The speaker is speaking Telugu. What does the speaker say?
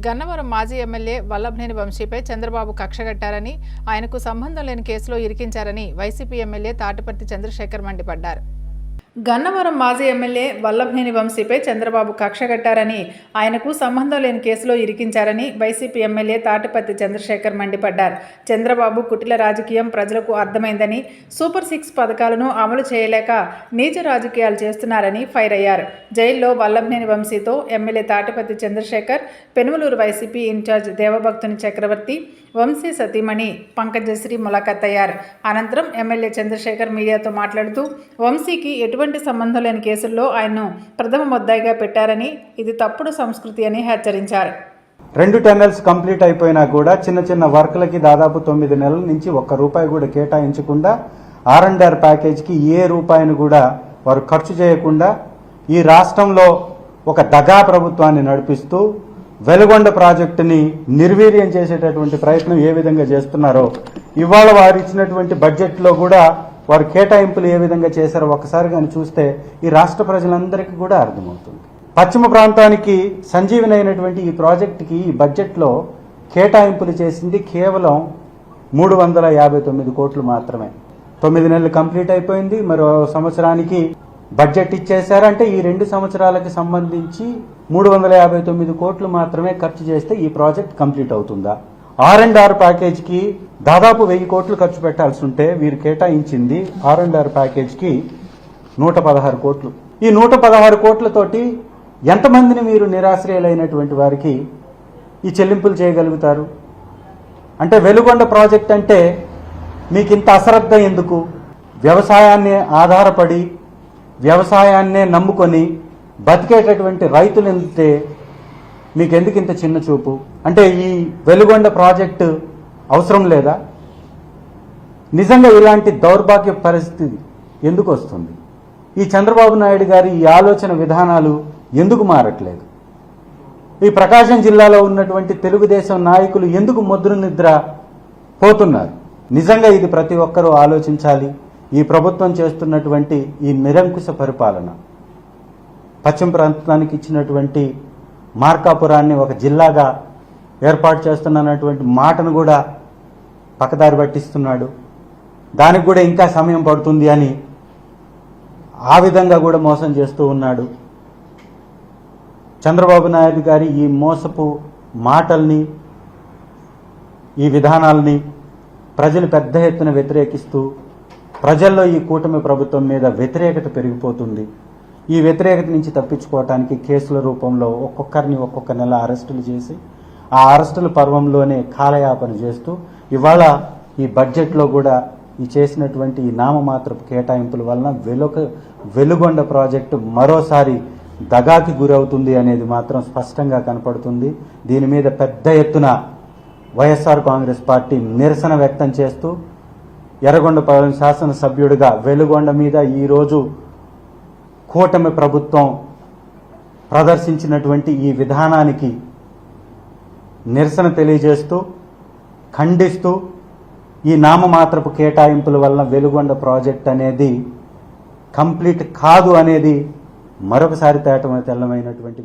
గన్నవరం మాజీ ఎమ్మెల్యే వల్లభనేని వంశీపై చంద్రబాబు కక్షగట్టారని, ఆయనకు సంబంధం లేని కేసులో ఇరికించారని వైసీపీ ఎమ్మెల్యే తాటిపర్తి చంద్రశేఖర్ మండిపడ్డారు. గన్నవరం మాజీ ఎమ్మెల్యే వల్లభనేని వంశీపై చంద్రబాబు కక్షగట్టారని, ఆయనకు సంబంధం లేని కేసులో ఇరికించారని వైసీపీ ఎమ్మెల్యే తాటిపర్తి చంద్రశేఖర్ మండిపడ్డారు. చంద్రబాబు కుటిల రాజకీయం ప్రజలకు అర్థమైందని, సూపర్ 6 పథకాలను అమలు చేయలేక నీచ రాజకీయాలు చేస్తున్నారని ఫైర్ అయ్యారు. జైల్లో వల్లభనేని వంశీతో MLA Tatiparthi Chandrasekhar, Penamaluru YCP in charge Devabhaktuni Chakravarthi, Vamsi సతీమణి పంకజశ్రీ ములాఖత్ అయ్యారు. అనంతరం ఎమ్మెల్యే చంద్రశేఖర్ మీడియాతో మాట్లాడుతూ, వంశీకి ఎటువంటి సంబంధం లేని కేసుల్లో ఆయన్ను ప్రథమ ముద్దాయిగా పెట్టారని, ఇది తప్పుడు సంస్కృతి అని హెచ్చరించారు. 2 టన్నెల్స్ కంప్లీట్ అయిపోయినా కూడా చిన్న చిన్న వర్క్లకి దాదాపు 9 నెలల నుంచి ₹1 కూడా కేటాయించకుండా R&R ప్యాకేజ్కి ఏ రూపాయిని కూడా వారు ఖర్చు చేయకుండా ఈ రాష్ట్రంలో ఒక దగా ప్రభుత్వాన్ని నడిపిస్తూ వెలుగొండ ప్రాజెక్టుని నిర్వీర్యం చేసేటటువంటి ప్రయత్నం ఏ విధంగా చేస్తున్నారో ఇవాళ వారు ఇచ్చినటువంటి బడ్జెట్లో కూడా వారు కేటాయింపులు ఏ విధంగా చేశారో ఒకసారి కానీ చూస్తే ఈ రాష్ట్ర ప్రజలందరికీ కూడా అర్థమవుతుంది. పశ్చిమ ప్రాంతానికి సంజీవని అయినటువంటి ఈ ప్రాజెక్టుకి ఈ బడ్జెట్లో కేటాయింపులు చేసింది కేవలం 359 కోట్లు మాత్రమే. 9 నెలలు కంప్లీట్ అయిపోయింది. మరో సంవత్సరానికి బడ్జెట్ ఇచ్చేశారంటే ఈ 2 సంవత్సరాలకు సంబంధించి 359 కోట్లు మాత్రమే ఖర్చు చేస్తే ఈ ప్రాజెక్ట్ కంప్లీట్ అవుతుందా? R&R ప్యాకేజ్కి దాదాపు 1000 కోట్లు ఖర్చు పెట్టాల్సి ఉంటే వీరు కేటాయించింది R&R ప్యాకేజ్కి 116 కోట్లు. ఈ 116 కోట్లతోటి ఎంతమందిని మీరు నిరాశ్రయులైనటువంటి వారికి ఈ చెల్లింపులు చేయగలుగుతారు? అంటే వెలుగొండ ప్రాజెక్ట్ అంటే మీకు ఇంత అశ్రద్ధ ఎందుకు? వ్యవసాయాన్ని ఆధారపడి వ్యవసాయాన్నే నమ్ముకొని బతికేటటువంటి రైతులంటే మీకెందుకు ఇంత చిన్న చూపు? అంటే ఈ వెలుగొండ ప్రాజెక్టు అవసరం లేదా? నిజంగా ఇలాంటి దౌర్భాగ్య పరిస్థితి ఎందుకు వస్తుంది? ఈ చంద్రబాబు నాయుడు గారి ఈ ఆలోచన విధానాలు ఎందుకు మారట్లేదు? ఈ ప్రకాశం జిల్లాలో ఉన్నటువంటి తెలుగుదేశం నాయకులు ఎందుకు ముద్ర నిద్ర పోతున్నారు? నిజంగా ఇది ప్రతి ఒక్కరూ ఆలోచించాలి. ఈ ప్రభుత్వం చేస్తున్నటువంటి ఈ నిరంకుశ పరిపాలన, పశ్చిమ ప్రాంతానికి ఇచ్చినటువంటి మార్కాపురాన్ని ఒక జిల్లాగా ఏర్పాటు చేస్తున్నటువంటి మాటను కూడా పక్కదారి పట్టిస్తున్నాడు. దానికి కూడా ఇంకా సమయం పడుతుంది అని ఆ విధంగా కూడా మోసం చేస్తూ ఉన్నాడు. చంద్రబాబు నాయుడు గారి ఈ మోసపు మాటల్ని, ఈ విధానాల్ని ప్రజలు పెద్ద ఎత్తున వ్యతిరేకిస్తూ ప్రజల్లో ఈ కూటమి ప్రభుత్వం మీద వ్యతిరేకత పెరిగిపోతుంది. ఈ వ్యతిరేకత నుంచి తప్పించుకోవటానికి కేసుల రూపంలో ఒక్కొక్కరిని ఒక్కొక్క నెల అరెస్టులు చేసి ఆ అరెస్టుల పర్వంలోనే కాలయాపన చేస్తూ ఇవాళ ఈ బడ్జెట్లో కూడా ఈ చేసినటువంటి ఈ నామమాత్రపు కేటాయింపుల వలన వెలుగొండ ప్రాజెక్టు మరోసారి దగాకి గురవుతుంది అనేది మాత్రం స్పష్టంగా కనపడుతుంది. దీని మీద పెద్ద ఎత్తున వైఎస్ఆర్ కాంగ్రెస్ పార్టీ నిరసన వ్యక్తం చేస్తూ ఎర్రగొండపాలెం శాసనసభ్యుడిగా వెలుగొండ మీద ఈరోజు కూటమి ప్రభుత్వం ప్రదర్శించినటువంటి ఈ విధానానికి నిరసన తెలియజేస్తూ, ఖండిస్తూ ఈ నామమాత్రపు కేటాయింపుల వలన వెలుగొండ ప్రాజెక్ట్ అనేది కంప్లీట్ కాదు అనేది మరొకసారి తేటమైనటువంటి